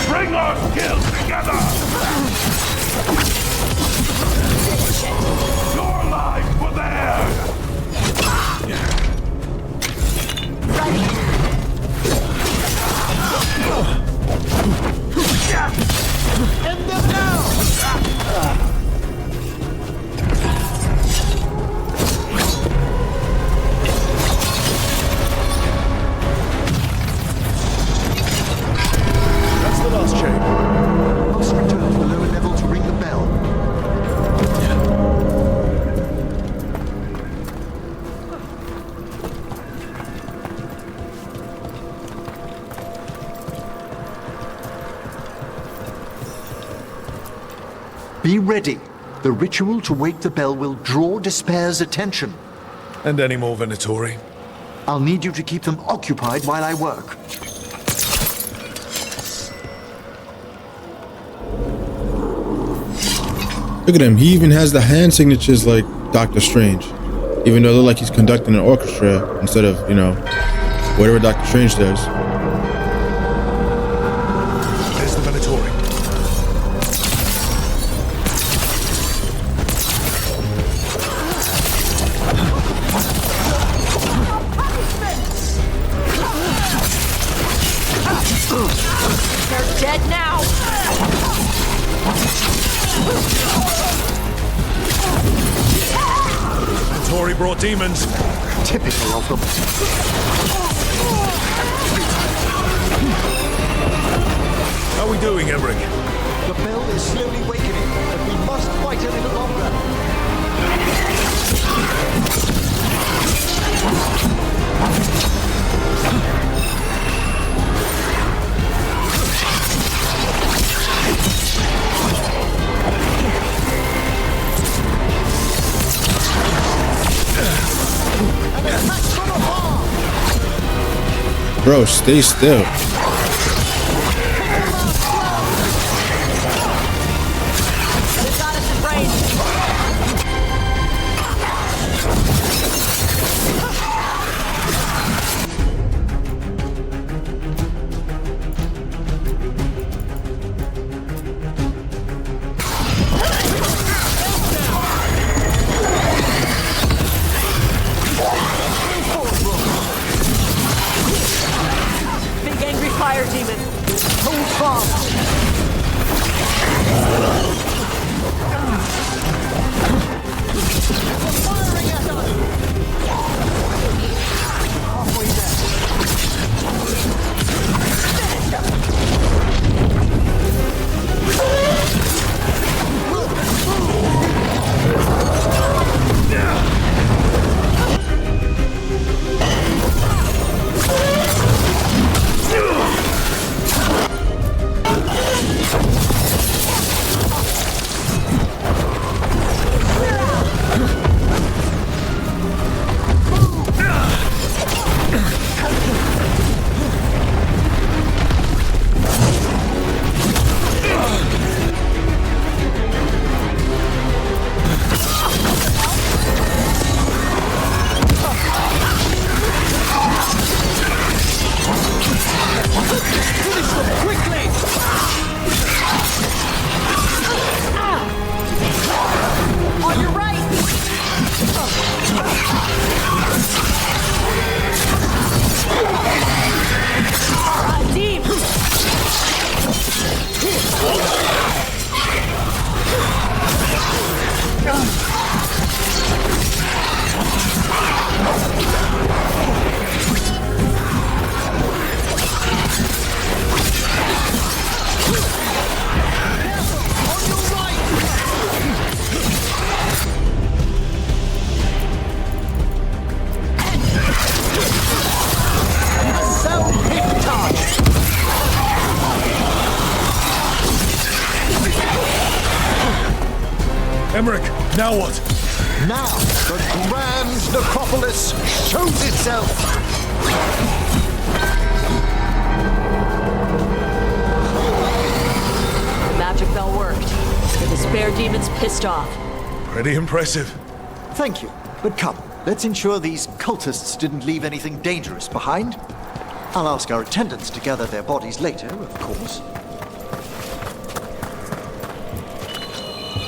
Bring our skills together. Your lives were there! End them now! That's the last chain. Must return to the lower level to ring the bell. Be ready. The ritual to wake the bell will draw Despair's attention. And any more Venatori? I'll need you to keep them occupied while I work. Look at him. He even has the hand signatures like Doctor Strange. Even though it looks like he's conducting an orchestra instead of, you know, whatever Doctor Strange does. There's the Venatori. They're dead now! Venatori brought demons. Typical of them. How are we doing, Emmrich? The bell is slowly wakening, but we must fight a little longer. Bro, stay still. fire demon! Hold fast! Emmrich, now what? Now, the grand necropolis shows itself! The magic bell worked. The despair demon's pissed off. Pretty impressive. Thank you, but come, let's ensure these cultists didn't leave anything dangerous behind. I'll ask our attendants to gather their bodies later, of course.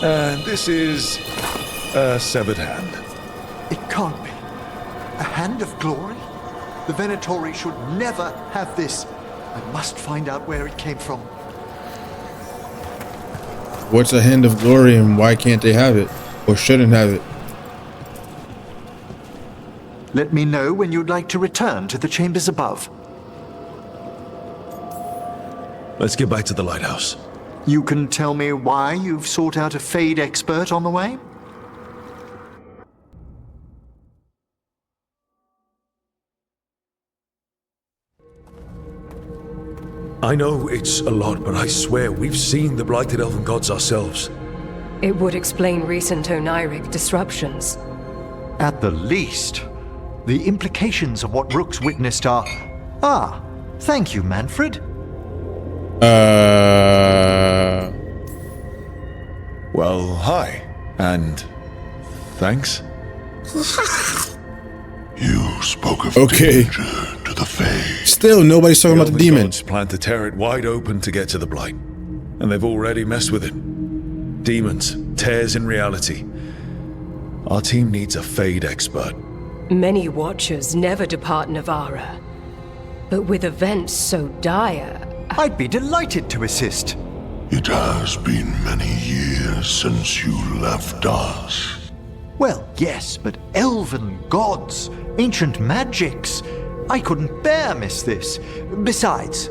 And this is a severed hand. It can't be. A hand of glory? The Venatori should never have this. I must find out where it came from. What's a hand of glory and why can't they have it? Or shouldn't have it? Let me know when you'd like to return to the chambers above. Let's get back to the lighthouse. You can tell me why you've sought out a Fade expert on the way? I know it's a lot, but I swear we've seen the blighted elven gods ourselves. It would explain recent Oniric disruptions. At the least, the implications of what Rook's witnessed are... Ah, thank you, Manfred. Well, hi, and thanks. You spoke of Okay. danger to the Fae. Still, nobody's talking about the demon. Gods plan to tear it wide open to get to the blight, and they've already messed with it. Demons, tears in reality. Our team needs a Fade expert. Many Watchers never depart Navara. But with events so dire... I'd be delighted to assist. It has been many years since you left us. Well, yes, but elven gods, ancient magics. I couldn't bear miss this. Besides,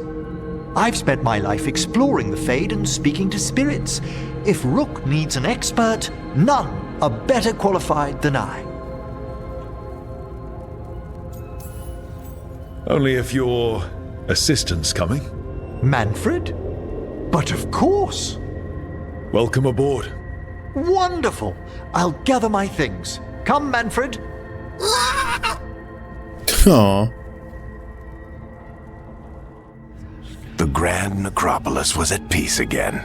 I've spent my life exploring the Fade and speaking to spirits. If Rook needs an expert, none are better qualified than I. Only if your assistant's coming. Manfred? But of course. Welcome aboard. Wonderful. I'll gather my things. Come, Manfred. Aww. The grand necropolis was at peace again,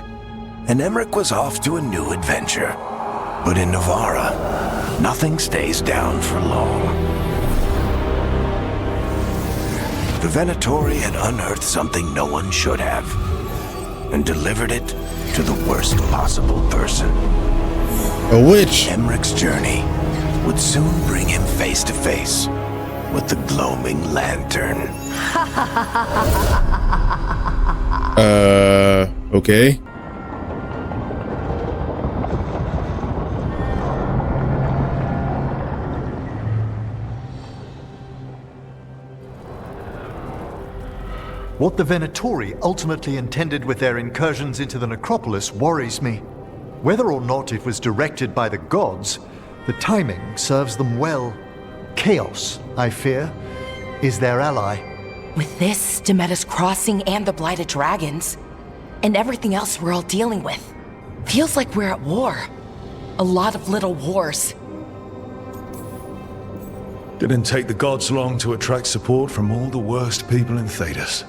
and Emmrich was off to a new adventure. But in Navara, nothing stays down for long. The Venatori had unearthed something no one should have, and delivered it to the worst possible person. A witch. Emmrich's journey would soon bring him face to face with the gloaming lantern. Okay. What the Venatori ultimately intended with their incursions into the necropolis worries me. Whether or not it was directed by the gods, the timing serves them well. Chaos, I fear, is their ally. With this, Demeter's Crossing and the Blighted Dragons, and everything else we're all dealing with, feels like we're at war. A lot of little wars. Didn't take the gods long to attract support from all the worst people in Thedas.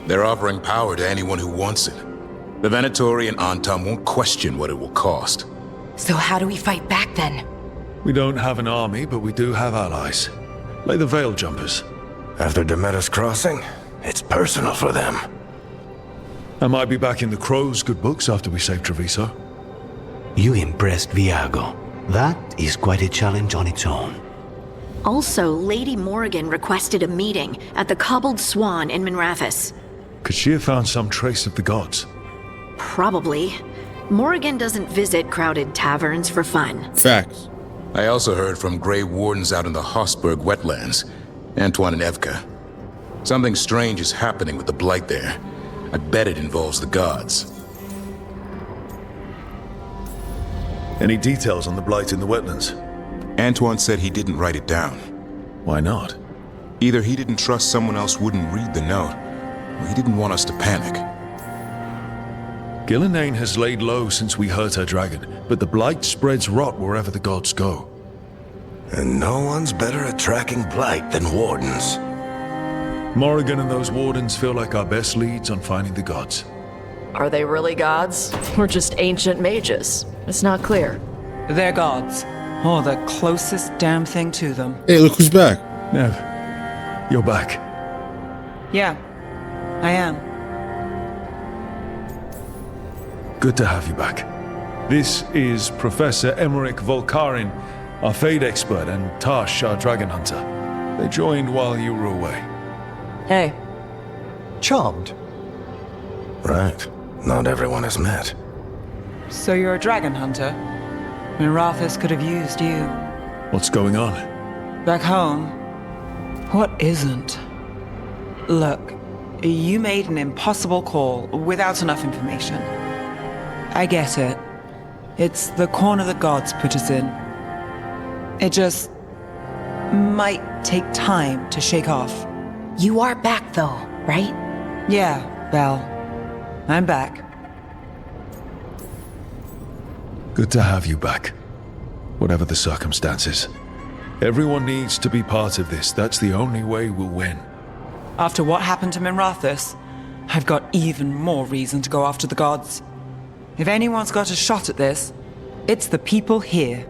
They're offering power to anyone who wants it. The Venatori and Antam won't question what it will cost. So how do we fight back then? We don't have an army, but we do have allies. Like the Veil Jumpers. After Demeter's Crossing, it's personal for them. I might be back in the Crow's good books after we save Treviso. You impressed Viago. That is quite a challenge on its own. Also, Lady Morrigan requested a meeting at the Cobbled Swan in Minrathous. Could she have found some trace of the gods? Probably. Morrigan doesn't visit crowded taverns for fun. Facts. I also heard from Grey Wardens out in the Hossberg wetlands, Antoine and Evka. Something strange is happening with the Blight there. I bet it involves the gods. Any details on the Blight in the wetlands? Antoine said he didn't write it down. Why not? Either he didn't trust someone else wouldn't read the note, or he didn't want us to panic. Gillenane has laid low since we hurt her dragon, but the Blight spreads rot wherever the gods go. And no one's better at tracking Blight than Wardens. Morrigan and those Wardens feel like our best leads on finding the gods. Are they really gods? Or just ancient mages? It's not clear. They're gods. Or the closest damn thing to them. Hey, look who's back. Nev, you're back. Yeah, I am. Good to have you back. This is Professor Emmrich Volkarin, our Fade expert, and Taash, our dragon hunter. They joined while you were away. Hey. Charmed. Right. Not everyone has met. So you're a dragon hunter? Minrathous could have used you. What's going on? Back home, what isn't? Look, you made an impossible call without enough information. I get it. It's the corner the gods put us in. It just might take time to shake off. You are back though, right? Yeah, Belle. I'm back. Good to have you back. Whatever the circumstances. Everyone needs to be part of this. That's the only way we'll win. After what happened to Minrathous, I've got even more reason to go after the gods. If anyone's got a shot at this, it's the people here.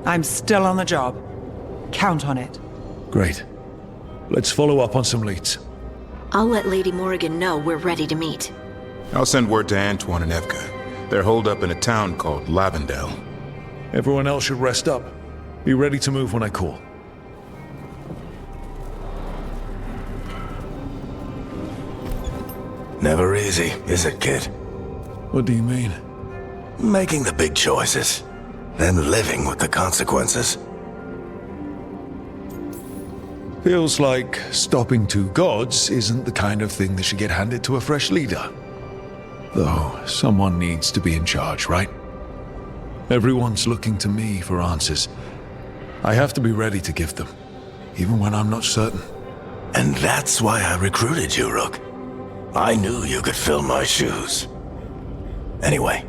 I'm still on the job. Count on it. Great. Let's follow up on some leads. I'll let Lady Morrigan know we're ready to meet. I'll send word to Antoine and Evka. They're holed up in a town called Lavendel. Everyone else should rest up. Be ready to move when I call. Never easy, is it, kid? What do you mean? Making the big choices, then living with the consequences. Feels like stopping two gods isn't the kind of thing that should get handed to a fresh leader. Though, someone needs to be in charge, right? Everyone's looking to me for answers. I have to be ready to give them, even when I'm not certain. And that's why I recruited you, Rook. I knew you could fill my shoes. Anyway,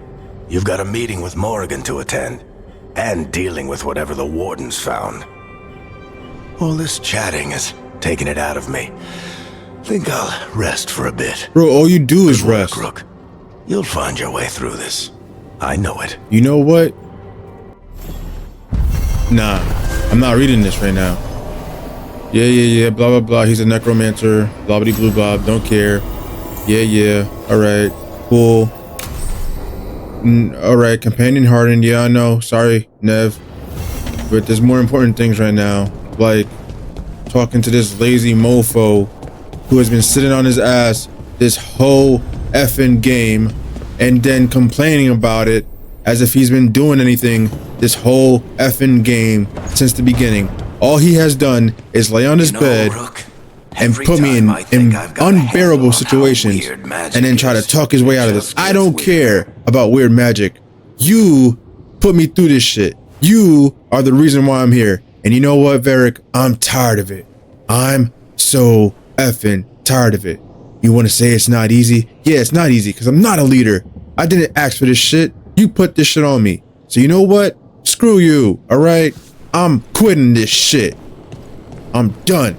you've got a meeting with Morrigan to attend, and dealing with whatever the Wardens found. All this chatting is taking it out of me. Think I'll rest for a bit. Bro, all you do is rest. Rook. You'll find your way through this. I know it. You know what? Nah, I'm not reading this right now. Yeah, blah, blah, blah. He's a necromancer. Blobbity blue blob. Don't care. Yeah. Alright, cool. Alright, companion hardened. Yeah, I know. Sorry, Nev. But there's more important things right now. Like talking to this lazy mofo who has been sitting on his ass this whole effing game and then complaining about it as if he's been doing anything this whole effing game since the beginning. All he has done is lay on his bed and put me in unbearable situations and then try to talk his way out of this. I don't care about weird magic. You put me through this shit. You are the reason why I'm here. And you know what, Varric? I'm tired of it. I'm so effing tired of it. You want to say it's not easy? Yeah, it's not easy because I'm not a leader. I didn't ask for this shit. You put this shit on me. So you know what? Screw you, all right? I'm quitting this shit. I'm done.